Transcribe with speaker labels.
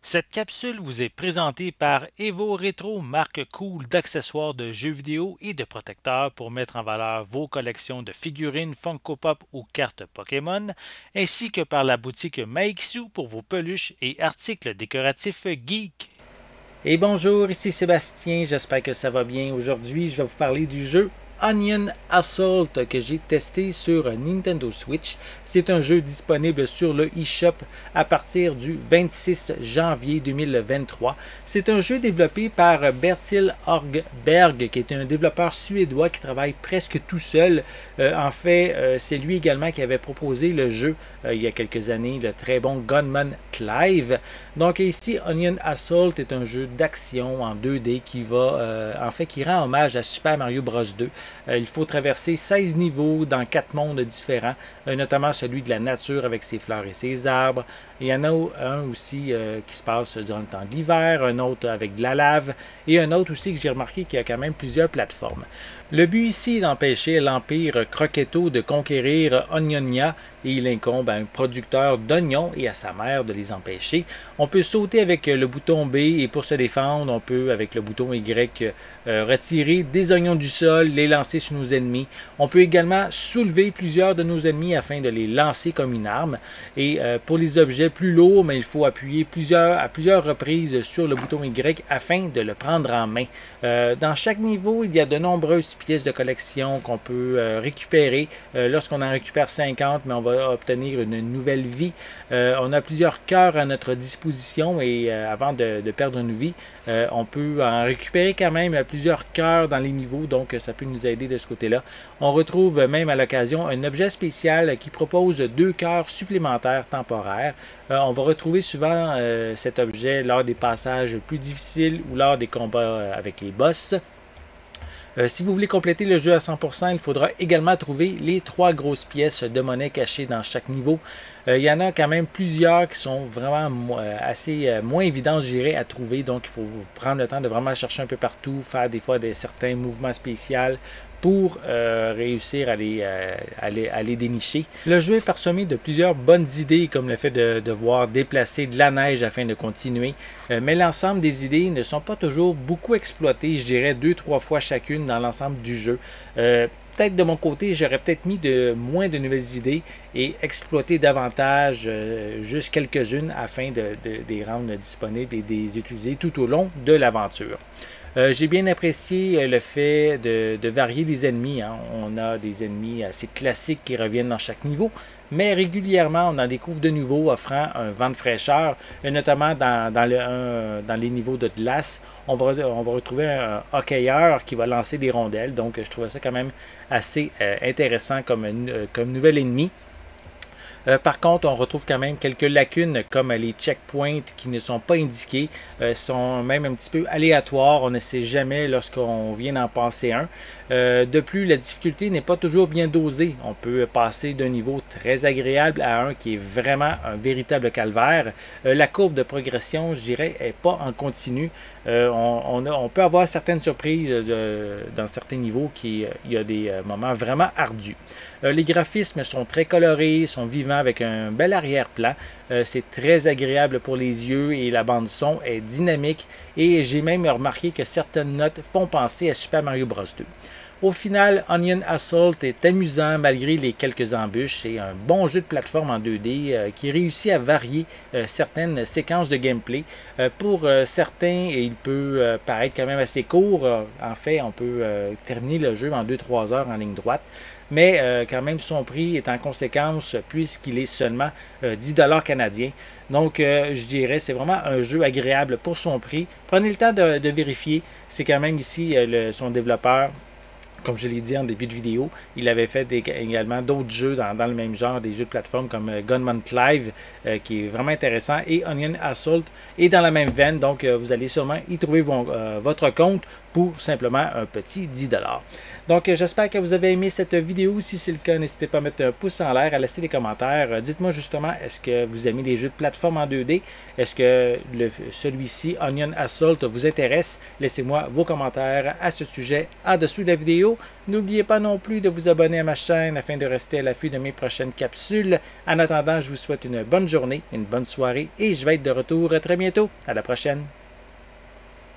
Speaker 1: Cette capsule vous est présentée par Evo Retro, marque cool d'accessoires de jeux vidéo et de protecteurs pour mettre en valeur vos collections de figurines Funko Pop ou cartes Pokémon, ainsi que par la boutique Meixu pour vos peluches et articles décoratifs geek. Et bonjour, ici Sébastien, j'espère que ça va bien. Aujourd'hui, je vais vous parler du jeu Onion Assault que j'ai testé sur Nintendo Switch. C'est un jeu disponible sur le eShop à partir du 26 janvier 2023. C'est un jeu développé par Bertil Högberg, qui est un développeur suédois qui travaille presque tout seul. C'est lui également qui avait proposé le jeu il y a quelques années, le très bon Gunman Clive. Donc ici, Onion Assault est un jeu d'action en 2D qui rend hommage à Super Mario Bros 2. Il faut traverser 16 niveaux dans 4 mondes différents, notamment celui de la nature avec ses fleurs et ses arbres. Il y en a un aussi qui se passe durant le temps de l'hiver, un autre avec de la lave et un autre aussi que j'ai remarqué qu'il y a quand même plusieurs plateformes. Le but ici est d'empêcher l'Empire Croquetto de conquérir Onionia et il incombe à un producteur d'oignons et à sa mère de les empêcher. On peut sauter avec le bouton B et pour se défendre, on peut avec le bouton Y retirer des oignons du sol, les lancer sur nos ennemis. On peut également soulever plusieurs de nos ennemis afin de les lancer comme une arme. Et pour les objets plus lourds, mais il faut appuyer à plusieurs reprises sur le bouton Y afin de le prendre en main. Dans chaque niveau, il y a de nombreuses pièces de collection qu'on peut récupérer. Lorsqu'on en récupère 50, mais on va obtenir une nouvelle vie. On a plusieurs cœurs à notre disposition et avant de perdre une vie, on peut en récupérer quand même plusieurs cœurs dans les niveaux, donc ça peut nous aider de ce côté-là. On retrouve même à l'occasion un objet spécial qui propose 2 cœurs supplémentaires temporaires. On va retrouver souvent cet objet lors des passages plus difficiles ou lors des combats avec les boss. Si vous voulez compléter le jeu à 100%, il faudra également trouver les 3 grosses pièces de monnaie cachées dans chaque niveau. Il y en a quand même plusieurs qui sont vraiment assez moins évidentes, je dirais, à trouver. Donc, il faut prendre le temps de vraiment chercher un peu partout, faire des fois certains mouvements spéciaux pour réussir à les dénicher. Le jeu est parsemé de plusieurs bonnes idées, comme le fait de devoir déplacer de la neige afin de continuer. Mais l'ensemble des idées ne sont pas toujours beaucoup exploitées, je dirais 2-3 fois chacune dans l'ensemble du jeu. Peut-être de mon côté, j'aurais peut-être mis moins de nouvelles idées et exploité davantage juste quelques-unes afin de les rendre disponibles et de les utiliser tout au long de l'aventure. J'ai bien apprécié le fait de varier les ennemis. On a des ennemis assez classiques qui reviennent dans chaque niveau, mais régulièrement on en découvre de nouveaux offrant un vent de fraîcheur, notamment dans les niveaux de glace. On va retrouver un hockeyeur qui va lancer des rondelles, donc je trouvais ça quand même assez intéressant comme nouvel ennemi. Par contre, on retrouve quand même quelques lacunes comme les checkpoints qui ne sont pas indiqués, sont même un petit peu aléatoires, on ne sait jamais lorsqu'on vient d'en passer un. De plus, la difficulté n'est pas toujours bien dosée. On peut passer d'un niveau très agréable à un qui est vraiment un véritable calvaire. La courbe de progression, je dirais, n'est pas en continu. On peut avoir certaines surprises dans certains niveaux il y a des moments vraiment ardus. Les graphismes sont très colorés, sont vivants avec un bel arrière-plan. C'est très agréable pour les yeux et la bande son est dynamique et j'ai même remarqué que certaines notes font penser à Super Mario Bros 2. Au final, Onion Assault est amusant malgré les quelques embûches. C'est un bon jeu de plateforme en 2D qui réussit à varier certaines séquences de gameplay. Pour certains, il peut paraître quand même assez court. En fait, on peut terminer le jeu en 2-3 heures en ligne droite. Mais quand même, son prix est en conséquence puisqu'il est seulement 10$ canadiens. Donc, je dirais, c'est vraiment un jeu agréable pour son prix. Prenez le temps de vérifier. C'est quand même ici son développeur. Comme je l'ai dit en début de vidéo, il avait fait également d'autres jeux dans le même genre, des jeux de plateforme comme Gunman Clive, qui est vraiment intéressant, et Onion Assault est dans la même veine, donc vous allez sûrement y trouver votre compte pour simplement un petit 10$. Donc, j'espère que vous avez aimé cette vidéo. Si c'est le cas, n'hésitez pas à mettre un pouce en l'air, à laisser des commentaires. Dites-moi justement, est-ce que vous aimez les jeux de plateforme en 2D? Est-ce que celui-ci, Onion Assault, vous intéresse? Laissez-moi vos commentaires à ce sujet en dessous de la vidéo. N'oubliez pas non plus de vous abonner à ma chaîne afin de rester à l'affût de mes prochaines capsules. En attendant, je vous souhaite une bonne journée, une bonne soirée et je vais être de retour très bientôt. À la prochaine!